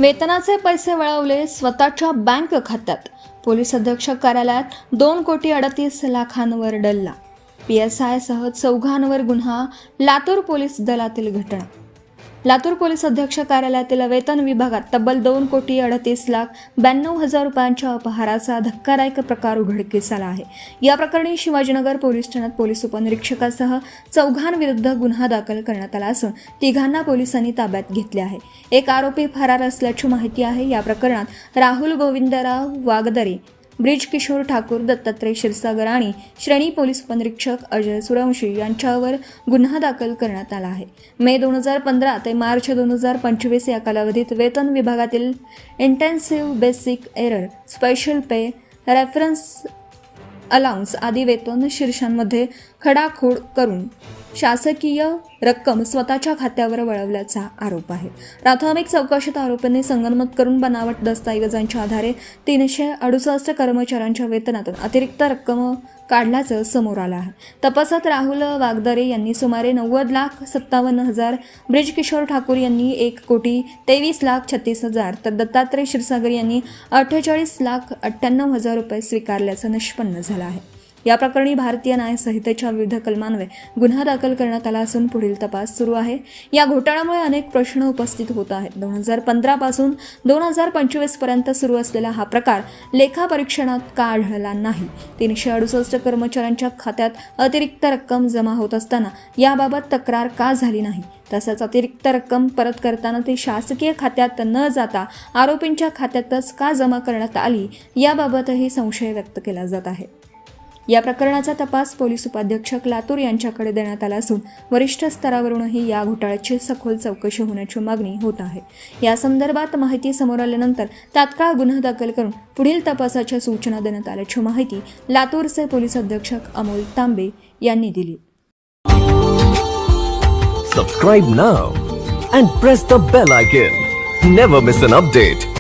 वेतनाचे पैसे वळवले स्वतःच्या बँक खात्यात. पोलीस अधीक्षक कार्यालयात 2,38,00,000 डल्ला. PSI सह 4 गुन्हा. लातूर पोलीस दलातील घटना. लातूर पोलीस अधीक्षक कार्यालयातील वेतन विभागात तब्बल 2,38,92,000 रुपयांच्या अपहाराचा धक्कादायक प्रकार उघडकीस आला आहे. या प्रकरणी शिवाजीनगर पोलीस ठाण्यात पोलीस उपनिरीक्षकासह 4 विरुद्ध गुन्हा दाखल करण्यात आला असून 3 पोलिसांनी ताब्यात घेतले आहे. एक आरोपी फरार असल्याची माहिती आहे. या प्रकरणात राहुल गोविंदराव वागदरे, ब्रिज किशोर ठाकूर, दत्तात्रय क्षीरसागर आणि श्रेणी पोलीस उपनिरीक्षक अजय सूर्यवंशी यांच्यावर गुन्हा दाखल करण्यात आला आहे. मे 2015 ते मार्च 2025 या कालावधीत वेतन विभागातील इंटेन्सिव्ह बेसिक एरर, स्पेशल पे, रेफरन्स अलाउन्स आदी वेतन शीर्षांमध्ये खडाखोड करून शासकीय रक्कम स्वतःच्या खात्यावर वळवल्याचा आरोप आहे. प्राथमिक चौकशीत आरोपींनी संगनमत करून बनावट दस्तऐवजांच्या आधारे 368 कर्मचाऱ्यांच्या वेतनातून अतिरिक्त रक्कम काढल्याचं समोर आलं आहे. तपासात राहुल वागदरे यांनी सुमारे 90,57,000, ब्रिज किशोर ठाकूर यांनी 1,23,36,000 तर दत्तात्रय क्षीरसागर यांनी 48,98,000 रुपये स्वीकारल्याचं निष्पन्न झालं आहे. या प्रकरणी भारतीय न्याय संहितेच्या विविध कलमान्वये गुन्हा दाखल करण्यात आला असून पुढील तपास सुरू आहे. या घोटाळ्यामुळे अनेक प्रश्न उपस्थित होत आहेत. 2015 पासून 2025 पर्यंत सुरू असलेला हा प्रकार लेखापरीक्षणात का आढळला नाही? 368 कर्मचाऱ्यांच्या खात्यात अतिरिक्त रक्कम जमा होत असताना याबाबत तक्रार का झाली नाही? तसंच अतिरिक्त रक्कम परत करताना ती शासकीय खात्यात न जाता आरोपींच्या खात्यातच का जमा करण्यात आली? याबाबतही संशय व्यक्त केला जात आहे. या प्रकरणाचा तपास पोलीस उपाधीक्षक लातूर यांच्याकडे देण्यात आला असून वरिष्ठ स्तरावरूनही या घोटाळ्याची सखोल चौकशी होण्याची मागणी होत आहे. या संदर्भात माहिती समोर आल्यानंतर तात्काळ गुन्हा दाखल करून पुढील तपासाच्या सूचना देण्यात आल्याची माहिती लातूरचे पोलीस अधीक्षक अमोल तांबे यांनी दिली. Subscribe now and press the bell icon. Never miss an update.